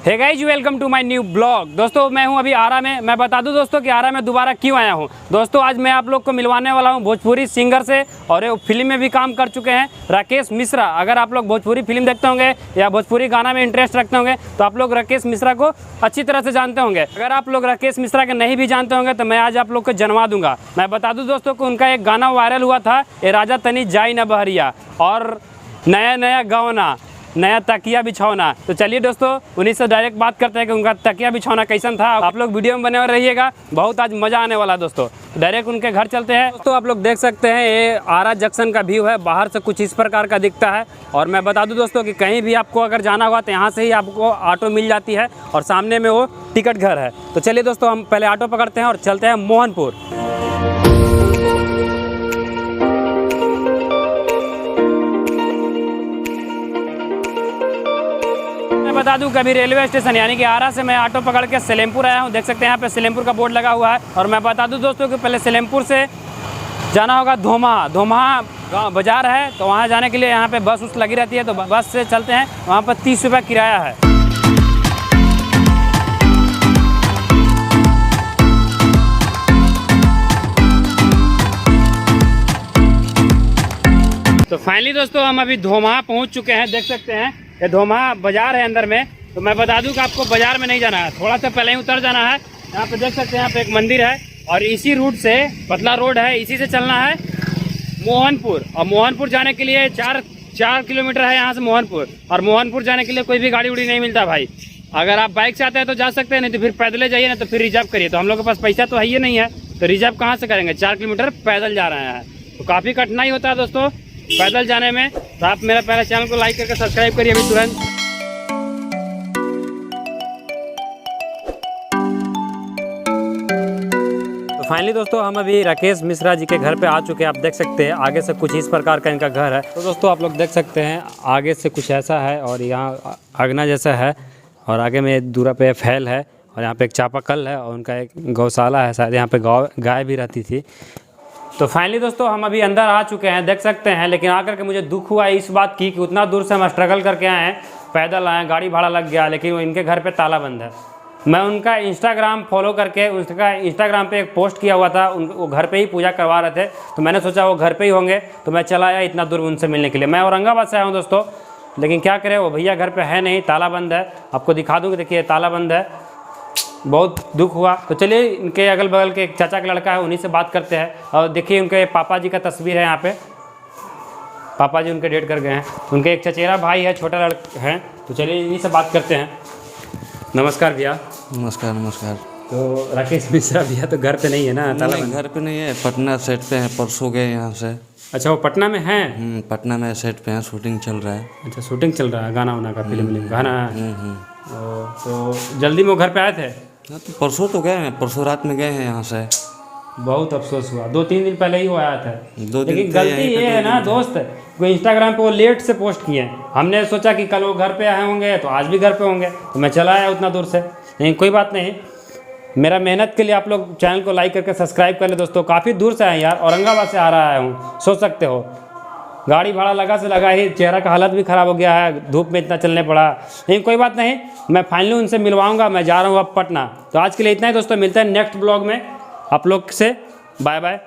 Hey guys welcome to my new blog. दोस्तों मैं हूं अभी आरा में। मैं बता दूं दोस्तों कि आरा में दोबारा क्यों आया हूं। दोस्तों आज मैं आप लोग को मिलवाने वाला हूं भोजपुरी सिंगर से, और ये फिल्म में भी काम कर चुके हैं, राकेश मिश्रा। अगर आप लोग भोजपुरी फिल्म देखते होंगे या भोजपुरी गाना में इंटरेस्ट रखते होंगे तो आप लोग राकेश मिश्रा को अच्छी तरह से जानते होंगे। अगर आप लोग राकेश मिश्रा के नहीं भी जानते होंगे तो मैं आज आप लोग को जनवा दूंगा। मैं बता दूँ दोस्तों को उनका एक गाना वायरल हुआ था, ये राजा तनी जाई न बहरिया, और नया नया गौना नया तकिया बिछौना। तो चलिए दोस्तों उन्हीं से डायरेक्ट बात करते हैं कि उनका तकिया बिछौना कैसन था। आप लोग वीडियो में बने हुए रहिएगा, बहुत आज मज़ा आने वाला है दोस्तों। डायरेक्ट उनके घर चलते हैं। दोस्तों आप लोग देख सकते हैं ये आरा जंक्शन का व्यू है, बाहर से कुछ इस प्रकार का दिखता है। और मैं बता दूं दोस्तों कि कहीं भी आपको अगर जाना होगा तो यहाँ से ही आपको ऑटो मिल जाती है, और सामने में वो टिकट घर है। तो चलिए दोस्तों हम पहले ऑटो पकड़ते हैं और चलते हैं मोहनपुर। बता दूं कभी रेलवे स्टेशन यानी कि आरा से मैं ऑटो पकड़ के सलेमपुर आया हूं। देख सकते हैं यहाँ पे सलेमपुर का बोर्ड लगा हुआ है। और मैं बता दूं दोस्तों कि पहले सलेमपुर से जाना होगा धोमा गाँव बाजार है, तो वहाँ जाने के लिए यहाँ पे बस उस लगी रहती है, तो बस से चलते हैं। वहाँ पर 30 रुपये किराया है। तो फाइनली दोस्तों हम अभी धोमा पहुँच चुके हैं। देख सकते हैं ये धोमा बाजार है अंदर में। तो मैं बता दूं कि आपको बाजार में नहीं जाना है, थोड़ा सा पहले ही उतर जाना है। यहाँ पे देख सकते हैं यहाँ पे एक मंदिर है, और इसी रूट से पतला रोड है, इसी से चलना है मोहनपुर। और मोहनपुर जाने के लिए 4 किलोमीटर है यहाँ से मोहनपुर। और मोहनपुर जाने के लिए कोई भी गाड़ी उड़ी नहीं मिलता भाई। अगर आप बाइक से आते हैं तो जा सकते हैं, नहीं तो फिर पैदले जाइए, ना तो फिर रिजर्व करिए। तो हम लोग के पास पैसा तो है ही नहीं है, तो रिजर्व कहाँ से करेंगे। 4 किलोमीटर पैदल जा रहे हैं, तो काफ़ी कठिनाई होता है दोस्तों पैदल जाने में। तो आप मेरा पहले चैनल को लाइक करके सब्सक्राइब करिए अभी तुरंत। तो फाइनली दोस्तों हम अभी राकेश मिश्रा जी के घर पे आ चुके हैं। आप देख सकते हैं आगे से कुछ इस प्रकार का इनका घर है। तो दोस्तों आप लोग देख सकते हैं आगे से कुछ ऐसा है, और यहाँ अगना जैसा है, और आगे में दूरा पे फैल है, और यहाँ पे एक चापाकल है, और उनका एक गौशाला है, शायद यहाँ पे गाय भी रहती थी। तो फाइनली दोस्तों हम अभी अंदर आ चुके हैं, देख सकते हैं। लेकिन आकर के मुझे दुख हुआ इस बात की कि उतना दूर से हम स्ट्रगल करके आए हैं, पैदल आए, गाड़ी भाड़ा लग गया, लेकिन इनके घर पे ताला बंद है। मैं उनका इंस्टाग्राम फॉलो करके उसका इंस्टाग्राम पे एक पोस्ट किया हुआ था, वो घर पे ही पूजा करवा रहे थे, तो मैंने सोचा वो घर पे ही होंगे, तो मैं चला आया इतना दूर उनसे मिलने के लिए। मैं औरंगाबाद से आया हूँ दोस्तों, लेकिन क्या करें वो भैया घर पर है नहीं, ताला बंद है। आपको दिखा दूँगी, देखिए ताला बंद है, बहुत दुख हुआ। तो चलिए इनके अगल बगल के एक चाचा का लड़का है, उन्हीं से बात करते हैं। और देखिए उनके पापा जी का तस्वीर है यहाँ पे, पापा जी उनके डेट कर गए हैं। उनके एक चचेरा भाई है, छोटा लड़का है। तो चलिए इन्हीं से बात करते हैं। नमस्कार भैया। नमस्कार नमस्कार। तो राकेश मिश्रा भैया तो घर पे नहीं है ना, ताला नहीं, घर पे नहीं है, पटना सेट पे हैं, परसों गए यहाँ से। अच्छा वो पटना में हैं? पटना में सेट पे हैं, शूटिंग चल रहा है। अच्छा शूटिंग चल रहा है, गाना वाना का, फिल्म गाना है। तो जल्दी में वो घर पे आए थे? हाँ, तो परसों तो गए हैं, परसों रात में गए हैं यहाँ से। बहुत अफसोस हुआ, 2-3 दिन पहले ही वो आया था। 2 दिन लेकिन गलती ये है ना दोस्त, वो इंस्टाग्राम पे वो लेट से पोस्ट किए हैं। हमने सोचा कि कल वो घर पे आए होंगे तो आज भी घर पे होंगे, तो मैं चला आया उतना दूर से। लेकिन कोई बात नहीं, मेरा मेहनत के लिए आप लोग चैनल को लाइक करके सब्सक्राइब कर ले दोस्तों। काफ़ी दूर से आए यार, औरंगाबाद से आ रहा आया हूँ, सोच सकते हो। गाड़ी भाड़ा लगा से लगा ही, चेहरा का हालत भी ख़राब हो गया है, धूप में इतना चलने पड़ा। लेकिन कोई बात नहीं, मैं फाइनली उनसे मिलवाऊंगा। मैं जा रहा हूँ अब पटना। तो आज के लिए इतना ही दोस्तों, मिलते हैं नेक्स्ट ब्लॉग में आप लोग से। Bye bye.